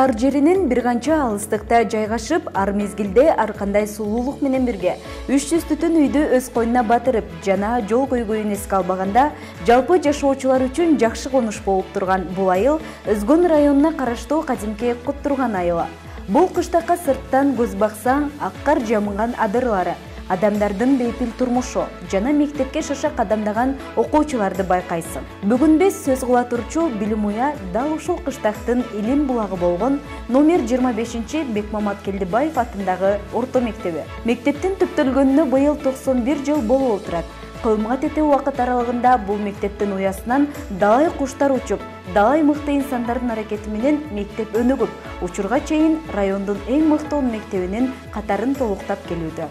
Шаар жеринин бир канча алыстыкта жайгашып, ар мезгилде ар кандай сулуулук менен бирге 300 түтүн үйдү өз койнуна батырып, жана жол көйгөйүн эске албаганда, жалпы жашоочулар үчүн жакшы конуш болуп турган бул айыл Өзгөн районуна караштуу кадимки Куттурган айылы. Бул кыштакка сырттан көз баксаң, аккар жамынган адырлары, адамдардын бейпил турмушу жана мектепке шаша кадамдаган окуучуларды байкайсың. Бүгүн биз сөз кыла турчу билим уя дал ушул кыштактын илим булагы болгон номер 25 Бекмамат Келдибаев атындагы орто мектеби. Мектептин түптөлгөнүнө быйыл 91 жыл болуп отурат. Кылымга тете убакыт аралыгында бул мектептин уясынан далай куштар учуп, далай мыкты инсандардын аракети менен мектеп өнүгүп, учурга чейин райондун эң мыкты 10 мектебинин катарын толуктап келүүдө.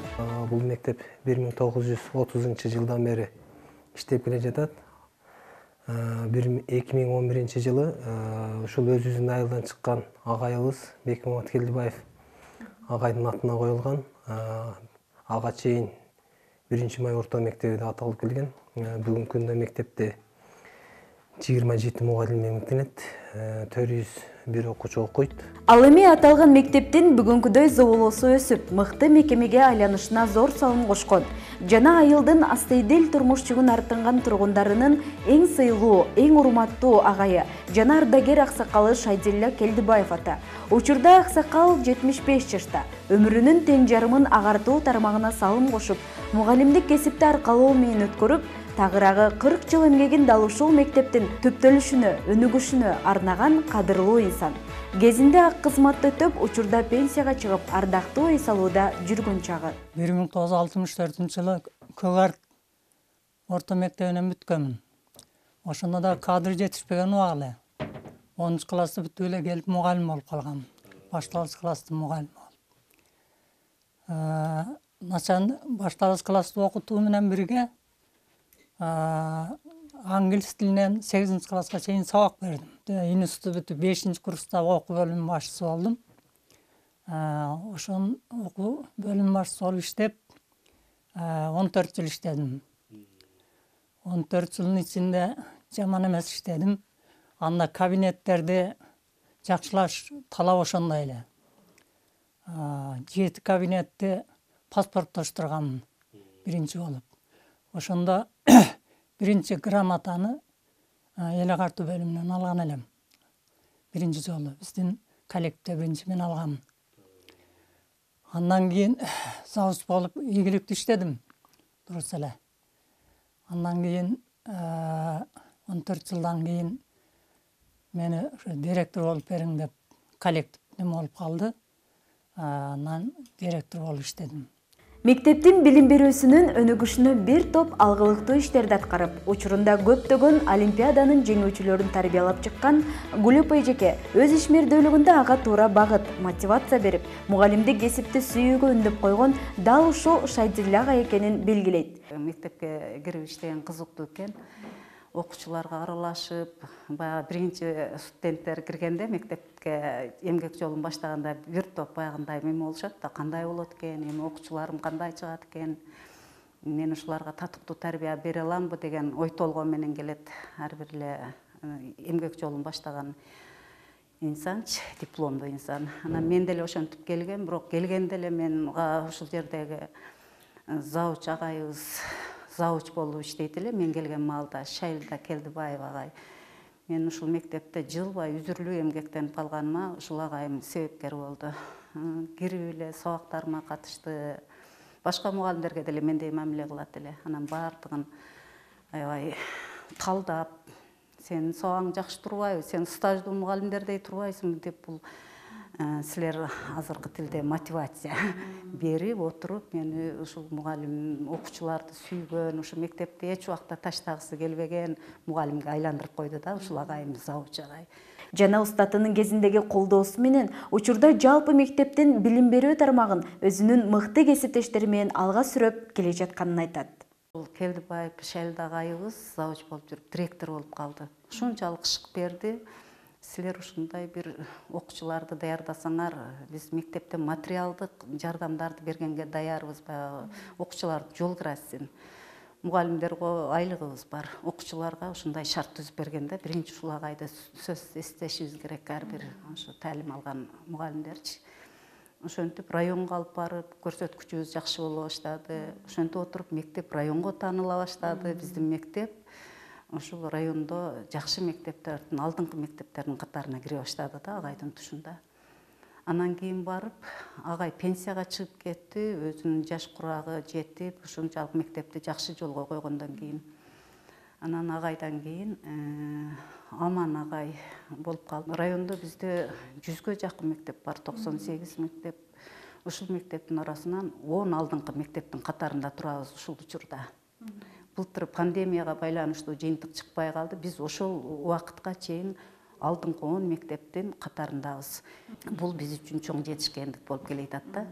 Бул мектеп 1930 жылдан бери иштеп келе жатат. 2011 жылы ушул өзүбүздүн айылдан чыккан агайыбыз Бекмамат Келдибаев агайдын атына коюлган. Ага чейин 1-май орто мектеби деп аталып келген. Бүгүнкү күндө мектепте 27 мугалим эмгектенет, 401 окуучу окуйт. Ал эми аталган мектептин бүгүнкүдөй зоболосу өсүп, мыкты мекемеге айланышына зор салым кошкон. Жана айылдын астыйдил турмуш жүгүн артынган тургундарынын эң сыйлуу, эң урматтуу агайы жана ардагер аксакалы Шайдилла Келдибаев ата. Учурда аксакал 75 жашта, өмүрүнүн тең жарымын агартуу тармагына салым кошуп, мугалимдик кесипти аркалоо менен өткөрүп, тагыраагы 40 жыл эмгегин дал ушул мектептин түптөлүшүнө, өнүгүшүнө арнаган кадырлуу инсан. Кезинде ак кызматты өтөп, учурда пенсияга чыгып, ардактуу эс алууда жүргөн чагы. 1964 жылы Көгарт орто мектебинен бүткөнмүн. Ошондо да кадр жетишпеген убагы 10 классты бүтүп эле келип мугалим болуп калгам. Башталгыч класстын мугалими болуп. Начан башталгыч классты окутуу менен бирге англис тилинен 8 класска чейин сабак бердим. Институт бүтүп 5 курста окуу бөлүмүнүн башчысы болдум. Ошон окуу бөлүмүнүн башчысы болуп иштеп 14 жыл иштедим. 14 жылдын ичинде жаман эмес иштедим. Анда кабинеттерди жакшылаш талап ошондой эле. 7 кабинетти паспорттоштургам биринчи болуп. Ошондо биринчи грамотаны эл агартуу бөлүмүнөн алган элем. Биринчи жолу биздин коллективде биринчи мен алгам. Андан кийин завуч болуп ийгиликтүү иштедим. Дурус эле. Андан кийин 14 жылдан кийин мени директор болуп бериң деп коллектив неме болуп калды. Анан директор болуп иштедим. Мектептин билим берүүсүнүн өнүгүшүнө бир топ алгылыктуу иштерди аткарып, учурунда көптөгөн олимпиаданын жеңүүчүлөрүн тарбиялап чыккан Гүлөп эжеке өз ишмердүүлүгүндө ага туура багыт, мотивация берип, мугалимдик кесипти сүйүүгө үндөп койгон дал ушул Шайдилла ага экенин белгилейт. Мектепке кирип иштеген кызыктуу экен. Окуучуларга аралашып, баягы биринчи студенттер киргенде мектепке эмгек жолун баштаганда бир топ баягындай эме болушат да, кандай болот экен, эми окуучуларым кандай чыгат экен, мен ушуларга татыктуу тарбия бере аламбы деген ой толгоо менен келет ар бир эле эмгек жолун баштаган инсанчы, дипломдуу инсан. Анан мен деле ошентип келгем, бирок келгенде эле менга ушул жердеги завуч агайыбыз завуч болуп иштейт эле. Мен келген маалда Шайдилла Келдибаев агай. Мен ушул мектепте жылбай үзүрлүү эмгектенип калганыма ушул агайым себепкер болду. Кирип эле сабактарыма катышты. Башка мугалимдерге деле мендей мамиле кылат эле. Анан баардыгын аябай талдап, сенин сабагың жакшы турбайбы, сен стаждуу мугалимдердей турбайсыңбы деп бул силер азыркы тилде мотивация берип отуруп, мени ушул мугалим окуучуларды сүйгөн, ушу мектепти эч убакта таштагысы келбеген мугалимге айландырып койду да ушул агайым, завуч агай. Жана устатынын кезиндеги колдоосу менен учурда жалпы мектептин билим берүү тармагын өзүнүн мыкты кесиптештери менен алга сүрөп келе жатканын айтат. Келдибаев Шайдилла агайыбыз завуч болуп жүрүп директор болуп калды. Ушунчалык ышык берди. Силер ушундай бир окуучуларды даярдасаңар, биз мектепте материалдык жардамдарды бергенге даярбыз, баягы окуучуларды жол кирасин. мугалимдерге айлыгыбыз бар. Окуучуларга ушундай шарт түзүп бергенде биринчи ушул агайды сөзсүз эстешибиз керек, ар бир ошо таалим алган мугалимдерчи. Ошентип районго алып барып, көрсөткүчүбүз жакшы боло баштады. Ошентип отуруп мектеп районго тааныла баштады. Биздин мектеп ушул райондо жакшы мектептердин, алдыңкы мектептердин катарына кире баштады да, агайдын тушунда. Анан кийин барып, агай пенсияга чыгып кетти, өзүнүн жаш курагы жетип, ушунчалык мектепти жакшы жолго койгондон кийин. Анан агайдан кийин Аман агай болуп калды. Райондо бизде 100га жакын мектеп бар, 98 мектеп. Ушул мектептин арасынан 10 алдыңкы мектептин катарында турабыз ушул учурда. Былтыр пандемияга байланыштуу жыйынтык чыкпай калды. Биз ошол убакытка чейин алдыңкы 10 мектептин катарындабыз. Бул биз үчүн чоң жетишкендик болуп келе атат да.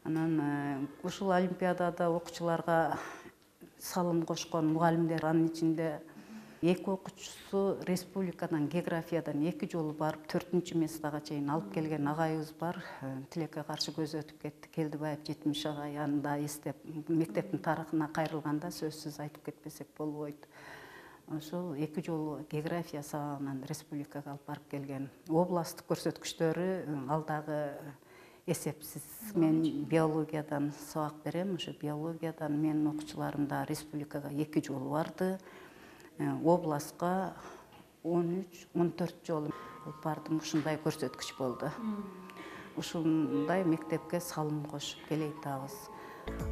Анан ушул олимпиадада окуучуларга салым кошкон мугалимдер, анын ичинде 2 окуучусу республикадан географиядан 2 жолу барып 4-местага чейин алып келген агайыбыз бар. Тилекке каршы көз өтүп кетти. Келдибаев 70 агай, анда эстеп мектептин тарыхына кайрылганда сөзсүз айтып кетпесек болбойт. Ошол 2 жолу география сабагынан республикага алып барып келген. Областтык көрсөткүчтөрү алдагы эсепсиз. Мен биологиядан сабак берем, ошо биологиядан менин окуучуларым да республикага 2 жолу барды. Областка 13-14 жолу бардым, ушундай көрсөткүч болду. Ушундай мектепке салым кошуп келе атабыз.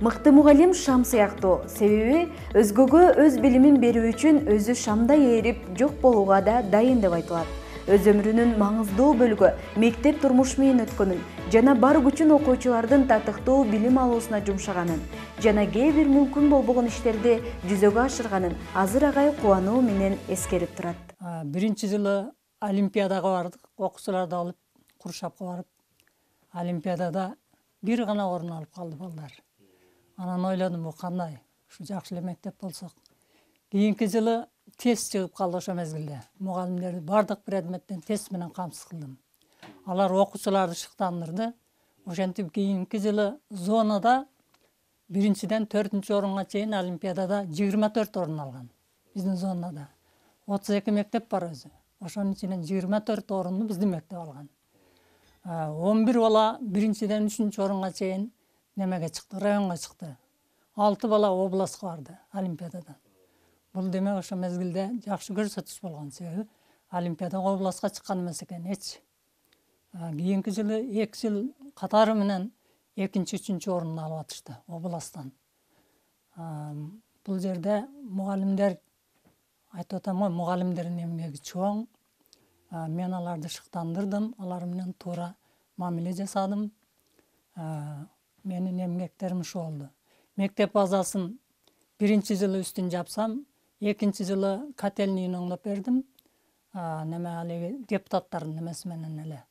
Мыкты мугалим шам сыяктуу, себеби өзгөгө өз билимин берүү үчүн өзү шамдай ээрип жок болууга да дайын деп айтылат. Өз өмүрүнүн маңыздуу бөлүгү мектеп турмуш менен өткөнүн жана бар күчүн окуучулардын татыктуу билим алуусуна жумшаганын жана кээ бир мүмкүн болбогон иштерди жүзөгө ашырганын азыр агай кубануу менен эскерип турат. Биринчи жылы олимпиадага бардык, окуучуларды алып Куршапка барып, олимпиадада бир гана орун алып калды балдар. Анан ойлодум, бу кандай? Ушу жакшы эле мектеп болсок. Кийинки жылы тест чыгып калды ошо мезгилде. Мугалимдерди бардык предметтен тест менен камсыз кылдым. Алар окуучуларды шыктандырды. Ошентип кийинки жылы зонада 1-ден 4 орунга чейин олимпиадада 24 орун алган. Биздин зонада 32 мектеп бар өзү. Ошонун ичинен 24 орунду биздин мектеп алган. 11 бала 1-ден 3 орунга чейин немеге чыкты, районго чыкты. 6 бала областка барды олимпиададан. Бул демек ошо мезгилде жакшы көрсөтүш болгон, себеби олимпиадага областка чыккан эмес экен эч. Кийинки жылы 2 жыл катары менен 2-3 орунду алып атышты областтан. Бул жерде мугалимдер айтып атам го, мугалимдердин эмгеги чоң. Мен аларды шыктандырдым, алар менен туура мамиле жасадым. Менин эмгектерим ушу болду. Мектеп базасын 1-жылы үстүн жапсам, 2 жылы котельныйын оңдоп бердим. Неме алеги депутаттардын немеси менен эле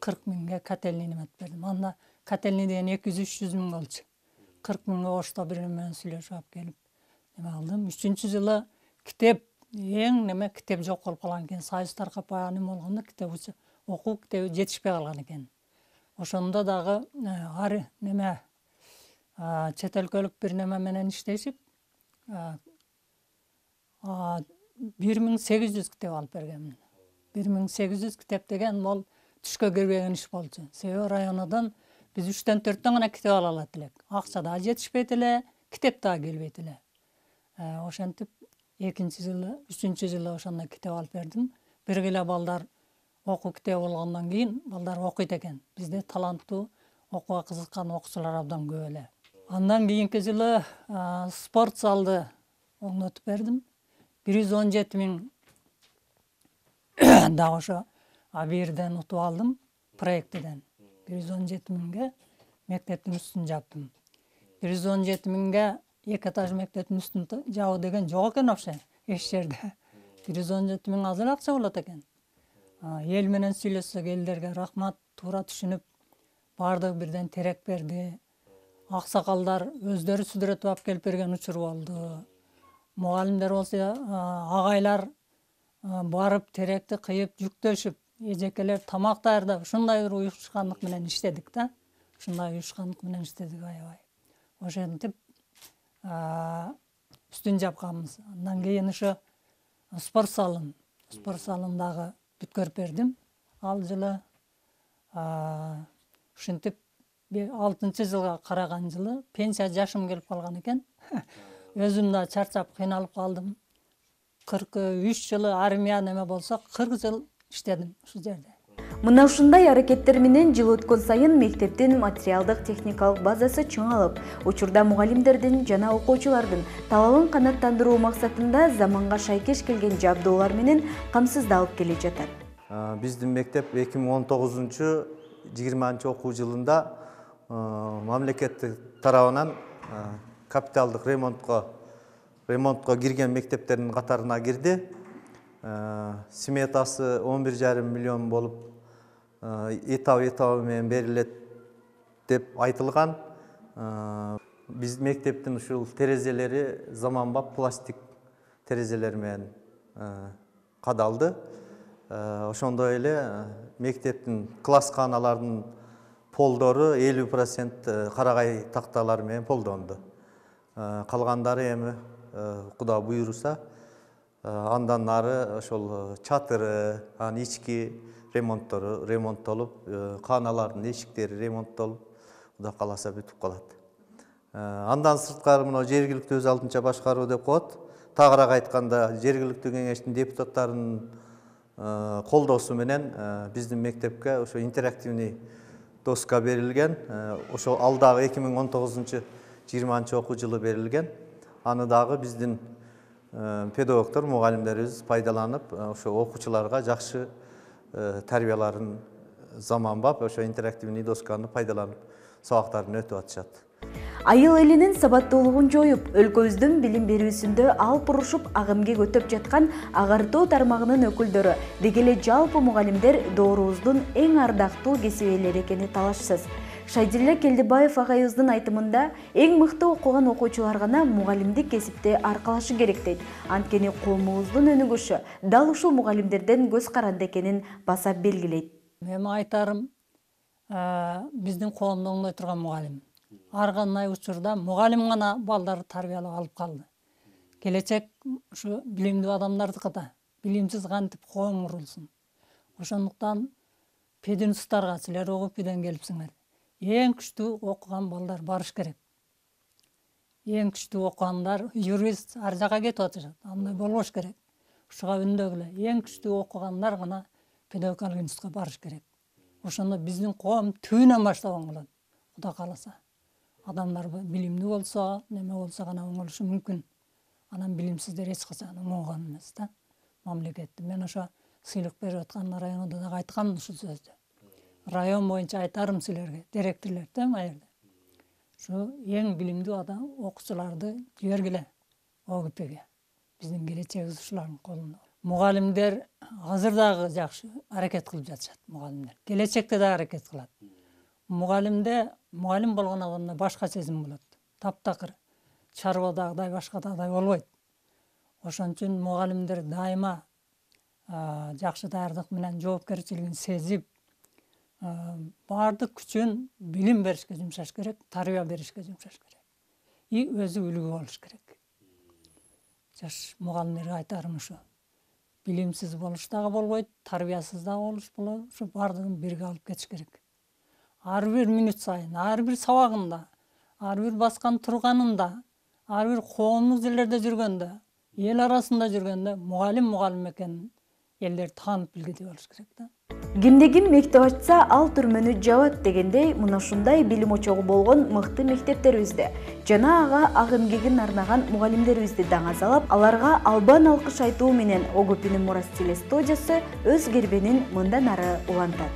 40 миңге котельный неметип бердим. Анда котельный деген 200-300 миң болчу. 40 миңге ошто бир менен сүйлөшүп алып келип неме алдым. 3 жылы китеп китеп жок болуп калган экен. Союз таркап эме болгондо китеп окуу китеби жетишпей калган экен. Ошондо дагы ар неме чет өлкөлүк бир неме менен иштешип 1800 китеп алып бергенмин. 1800 китеп деген бол түшкө кирбеген иш болчу. Себеби районодон биз 3-тен 4-тен гана китеп ала алат элек. Акча да жетишпейт эле, китеп да келбейт эле. Ошентип 2 жылы, 3 жылы ошондой китеп алып бердим. Биргеле балдар окуу китеби болгондон кийин балдар окуйт экен. Бизде таланттуу, окууга кызыккан окуучулар абдан көп эле. Андан кийинки жылы спорт залды оңдотуп бердим. 117 миң дагы ошо Абирден утуп алдым, проектиден. 117 миңге мектептин үстүн жаптым. 117 миңге 2 этаж мектептин үстүн жабуу деген жок экен вообще эч жерде. 117 миң азыр акча болот экен. Эл менен сүйлөшсөк, элдерге рахмат, туура түшүнүп, бардыгы бирден терек берди. Аксакалдар өздөрү сүдүрөтүп алып келип берген учур болду. Мугалимдер болсо, агайлар барып теректи кыйып жүктөшүп, эжекелер тамак даярдап, ушундай бир уюшкандык менен иштедик да. Ушундай уюшкандык менен иштедик аябай. Ошентип үстүн жапканбыз. Андан кийин ошо спорт залындагы бүткөрүп бердим. Ал жылы ушинтип 6-жылга караган жылы пенсия жашым келип калган экен. Өзүм да чарчап кыйналып калдым. 43 жылы армия неме болсо 40 жыл иштедим ушул жерде. Мына ушундай аракеттер менен жыл өткөн сайын мектептин материалдык техникалык базасы чыңалып, учурда мугалимдердин жана окуучулардын талабын канааттандыруу максатында заманга шайкеш келген жабдуулар менен камсыздалып келе жатат. Биздин мектеп 2019-20 окуу жылында мамлекеттик тарабынан капиталдык ремонтко кирген мектептердин катарына кирди. Сметасы 11,5 миллион болуп, этабы менен берилет деп айтылган. Биз мектептин ушул терезелери заманбап пластик терезелер менен кадалды. Ошондой эле мектептин классканалардын полдору 50% карагай такталар менен полдонду. Калгандары эми Куда буйруса андан нары ошол чатыры, ички ремонттолуп, каналардын эшиктери ремонттолуп, Куда кааласа бүтүп калат. Андан сырткары мына жергиликтүү өз алдынча башкаруу деп коет. Тагыраак айтканда, жергиликтүү кеңештин депутаттарынын колдоосу менен биздин мектепке ошо интерактивный доска берилген. Ошо алдагы 2019-20 окуу жылы берилген. Аны дагы биздин педагогдор, мугалимдерибиз пайдаланып, ошо окуучуларга жакшы тарбияларын заманбап, ошо интерактивный досканы пайдаланып, сабактарын өтүп атышат. Айыл элинин сабаттуулугун жоюп, өлкөбүздүн билим берүүсүндө алып урушуп агымга көтөп жаткан агартуу тармагынын өкүлдөрү деги эле жалпы мугалимдер доорубуздун эң ардактуу кесип ээлери экени талашсыз. Шайдилла Келдибаев агайыбыздын айтымында эң мыкты окуган окуучулар гана мугалимдик кесипти аркалашы керек дейт. Анткени коомубуздун өнүгүшү дал ушул мугалимдерден көз каранды экенин баса белгилейт. Мен айтарым, биздин коомду оңдой турган мугалим. Ар кандай учурда мугалим гана балдарды тарбиялап алып калды. Келечек ушу билимдүү адамдардыкыда. Билимсиз кантип коом курулсун. Ошондуктан пединстарга силер ОГП'ден келипсиңер. Эң күчтүү окуган балдар барыш керек. Эң күчтүү окугандар юрист ар жака кетип атышат. Андай болбош керек. Ушуга үндөгүлө эң күчтүү окугандар гана педагогикалык институтка барыш керек. Ошондо биздин коом түбүнөн баштап оңолот. Куда кааласа. Адамдар билимдүү болсо, неме болсо гана оңолушу мүмкүн. Анан билимсиздер эч качан оңолгон эмес да. Мамлекетти мен ошо сыйлык берип аткан районда дагы айткам ушул сөздү. Район боюнча айтарым силерге, директорлор да жерде. Ушу эң билимдүү адам окуучуларды жибергиле ОГП'ге. Биздин келечегибиз ушулардын колунда. Мугалимдер азыр дагы жакшы аракет кылып жатышат, мугалимдер. Келечекте да аракет кылат. Мугалим болгон адамда башка сезим болот. Таптакыр. Чарбадагыдай, башкадагыдай болбойт. Ошон үчүн мугалимдер дайыма жакшы даярдык менен жоопкерчилигин сезип, бардык күчүн билим беришке жумшаш керек, тарбия беришке жумшаш керек. И өзү үлгү болуш керек. Жаш мугалимдерге айтарым ушу. Билимсиз болуш дагы болбойт, тарбиясыз дагы болуш болот. Ушу бардыгын бирге алып кетиш керек. Ар бир мүнөт сайын, ар бир сабагында, ар бир баскан турганында, ар бир коомдук жерлерде жүргөндө, эл арасында жүргөндө мугалим экенин элдер таанып билгидей болуш керек да. Кимде ким мектеп ачса, ал түрмөнү жабат дегендей, мына ушундай билим очогу болгон мыкты мектептерибизде жана ага ак эмгегин арнаган мугалимдерибизди даңазалап, аларга албан алкыш айтуу менен ОГП'нин Мурас телестудиясы өз кербенин мындан ары улантат.